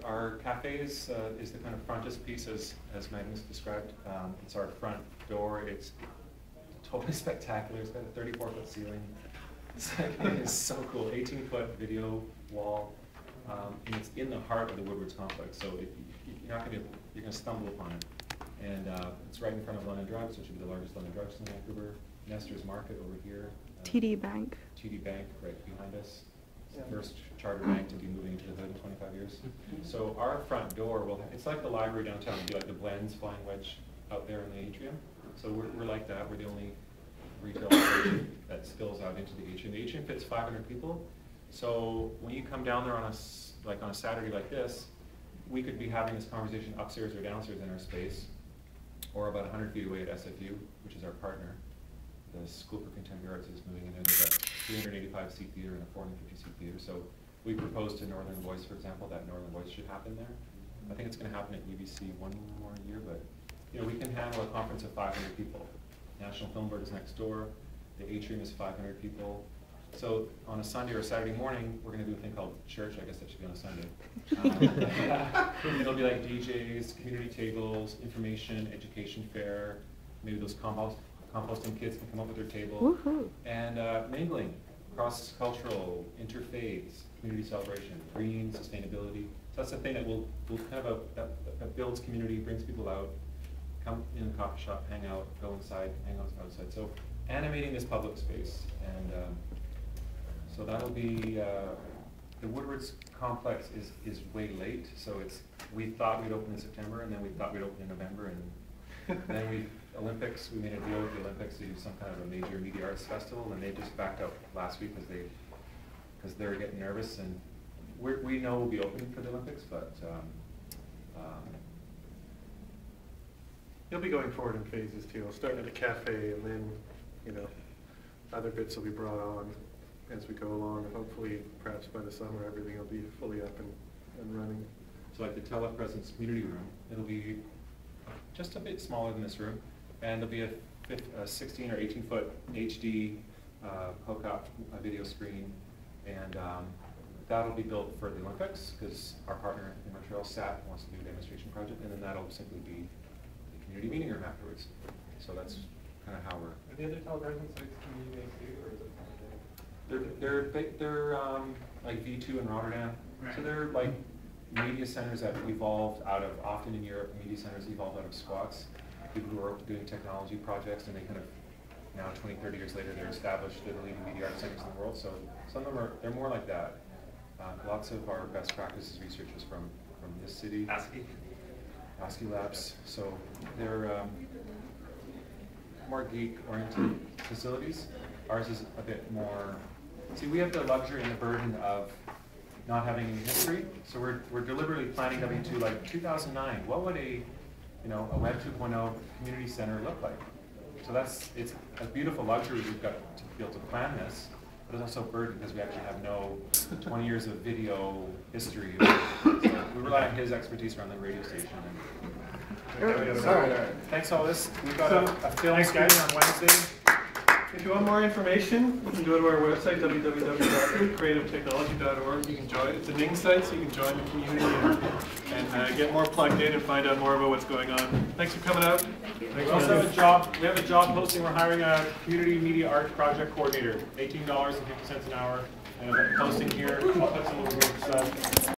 Our cafe is the kind of frontispiece as Magnus described. It's our front door. It's totally spectacular. It's got a 34-foot ceiling. It is so cool. 18-foot video wall. And it's in the heart of the Woodwards complex, so you're going to stumble upon it. And it's right in front of London Drugs, which would be the largest London Drugs in Vancouver. Nestor's Market over here. TD Bank. TD Bank right behind us. It's the first charter bank to be moving into the hood in 25 years. So our front door it's like the library downtown. It'll be like the Blends Flying Wedge out there in the atrium. So we're like that. We're the only retail operation that spills out into the atrium. The atrium fits 500 people. So when you come down there on a Saturday like this, we could be having this conversation upstairs or downstairs in our space, or about 100 feet away at SFU, which is our partner. The School for Contemporary Arts is moving in. There's a 385-seat theater and a 450-seat theater. So we proposed to Northern Voice, for example, that Northern Voice should happen there. I think it's going to happen at UBC one more year, but we can handle a conference of 500 people. National Film Board is next door. The atrium is 500 people. So on a Sunday or a Saturday morning, we're going to do a thing called church. I guess that should be on a Sunday. It'll be like DJs, community tables, information, education fair. Maybe those composting kids can come up with their table. And mingling, cross-cultural, interfaith, community celebration, green, sustainability. So that's the thing that will kind of that builds community, brings people out, come in a coffee shop, hang out, go inside, hang out outside. So animating this public space. And so that'll be, the Woodwards complex is way late. So we thought we'd open in September, and then we thought we'd open in November, and then Olympics, we made a deal with the Olympics to do some kind of a major media arts festival, and they just backed out last week because they're getting nervous, and we know we'll be open for the Olympics, but you'll be going forward in phases too. I'll start at a cafe, and then other bits will be brought on as we go along, and hopefully perhaps by the summer everything will be fully up and running. So like the telepresence community room, it'll be just a bit smaller than this room, and there'll be a 16 or 18-foot HD hookup video screen, and that'll be built for the Olympics because our partner in Montreal, SAT, wants to do a demonstration project, and then that'll simply be the community meeting room afterwards. So that's kind of how we're. Are the other telepresence sites community-based too, or is it? They're like V2 in Rotterdam. Right. So they're like media centers that evolved out of, often in Europe, media centers evolved out of squats. People who are doing technology projects, and they kind of, now 20, 30 years later, they're established, they're the leading media arts centers in the world. So some of them they're more like that. Lots of our best practices researchers from this city. ASCII Labs. So they're more geek-oriented facilities. Ours is a bit more, see, we have the luxury and the burden of not having any history, so we're deliberately planning W2 like 2009. What would a Web 2.0 community center look like? So it's a beautiful luxury we've got to be able to plan this, but it's also a burden because we actually have no 20 years of video history. So we rely on his expertise around the radio station. Sorry. Thanks all this. We've got a film screening on Wednesday. If you want more information, you can go to our website, www.creativetechnology.org. You can join. It's a Ning site, so you can join the community and get more plugged in and find out more about what's going on. Thanks for coming out. We also have we have a job posting. We're hiring a community media art project coordinator, $18.50 an hour. And a posting here. I'll put some over here.